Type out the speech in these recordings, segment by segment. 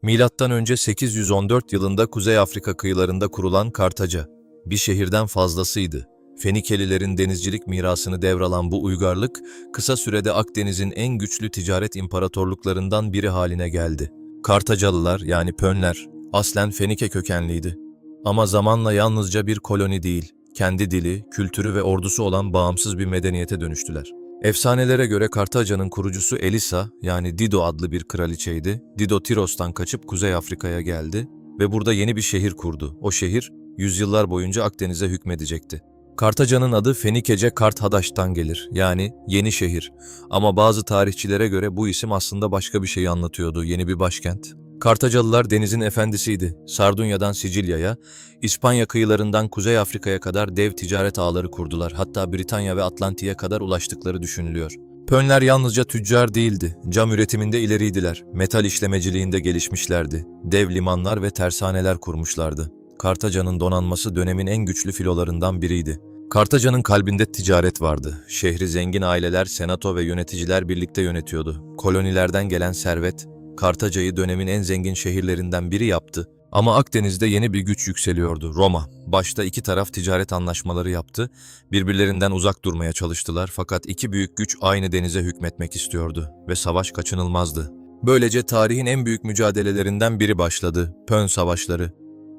Milattan önce 814 yılında Kuzey Afrika kıyılarında kurulan Kartaca, bir şehirden fazlasıydı. Fenikelilerin denizcilik mirasını devralan bu uygarlık, kısa sürede Akdeniz'in en güçlü ticaret imparatorluklarından biri haline geldi. Kartacalılar yani Pönler, aslen Fenike kökenliydi. Ama zamanla yalnızca bir koloni değil, kendi dili, kültürü ve ordusu olan bağımsız bir medeniyete dönüştüler. Efsanelere göre Kartaca'nın kurucusu Elisa yani Dido adlı bir kraliçeydi. Dido Tiros'tan kaçıp Kuzey Afrika'ya geldi ve burada yeni bir şehir kurdu. O şehir yüzyıllar boyunca Akdeniz'e hükmedecekti. Kartaca'nın adı Fenikece Kart Hadaş'tan gelir yani yeni şehir. Ama bazı tarihçilere göre bu isim aslında başka bir şeyi anlatıyordu, yeni bir başkent. Kartacalılar denizin efendisiydi. Sardunya'dan Sicilya'ya, İspanya kıyılarından Kuzey Afrika'ya kadar dev ticaret ağları kurdular. Hatta Britanya ve Atlantik'e kadar ulaştıkları düşünülüyor. Pönler yalnızca tüccar değildi. Cam üretiminde ileriydiler. Metal işlemeciliğinde gelişmişlerdi. Dev limanlar ve tersaneler kurmuşlardı. Kartaca'nın donanması dönemin en güçlü filolarından biriydi. Kartaca'nın kalbinde ticaret vardı. Şehri zengin aileler, senato ve yöneticiler birlikte yönetiyordu. Kolonilerden gelen servet, Kartaca'yı dönemin en zengin şehirlerinden biri yaptı. Ama Akdeniz'de yeni bir güç yükseliyordu, Roma. Başta iki taraf ticaret anlaşmaları yaptı. Birbirlerinden uzak durmaya çalıştılar fakat iki büyük güç aynı denize hükmetmek istiyordu ve savaş kaçınılmazdı. Böylece tarihin en büyük mücadelelerinden biri başladı, Pön Savaşları.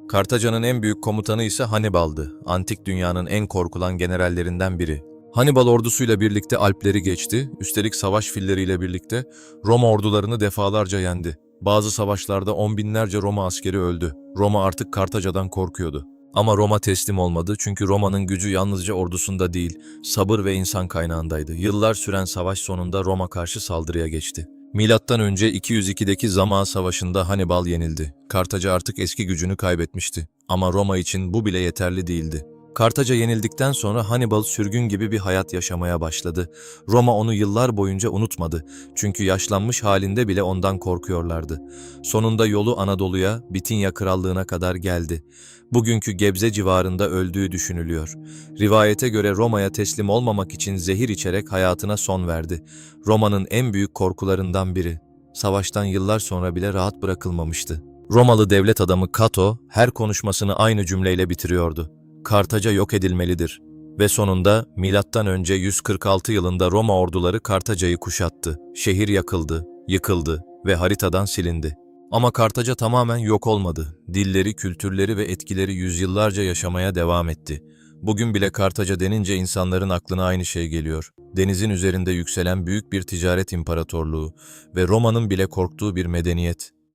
Kartaca'nın en büyük komutanı ise Hannibal'dı. Antik dünyanın en korkulan generallerinden biri. Hannibal ordusuyla birlikte Alpleri geçti, üstelik savaş filleriyle birlikte Roma ordularını defalarca yendi. Bazı savaşlarda on binlerce Roma askeri öldü. Roma artık Kartaca'dan korkuyordu. Ama Roma teslim olmadı çünkü Roma'nın gücü yalnızca ordusunda değil, sabır ve insan kaynağındaydı. Yıllar süren savaş sonunda Roma karşı saldırıya geçti. Milattan önce 202'deki Zama Savaşı'nda Hannibal yenildi. Kartaca artık eski gücünü kaybetmişti. Ama Roma için bu bile yeterli değildi. Kartaca yenildikten sonra Hannibal sürgün gibi bir hayat yaşamaya başladı. Roma onu yıllar boyunca unutmadı. Çünkü yaşlanmış halinde bile ondan korkuyorlardı. Sonunda yolu Anadolu'ya, Bitinya Krallığı'na kadar geldi. Bugünkü Gebze civarında öldüğü düşünülüyor. Rivayete göre Roma'ya teslim olmamak için zehir içerek hayatına son verdi. Roma'nın en büyük korkularından biri. Savaştan yıllar sonra bile rahat bırakılmamıştı. Romalı devlet adamı Cato her konuşmasını aynı cümleyle bitiriyordu. Kartaca yok edilmelidir. Ve sonunda M.Ö. 146 yılında Roma orduları Kartaca'yı kuşattı. Şehir yakıldı, yıkıldı ve haritadan silindi. Ama Kartaca tamamen yok olmadı. Dilleri, kültürleri ve etkileri yüzyıllarca yaşamaya devam etti. Bugün bile Kartaca denince insanların aklına aynı şey geliyor. Denizin üzerinde yükselen büyük bir ticaret imparatorluğu ve Roma'nın bile korktuğu bir medeniyet.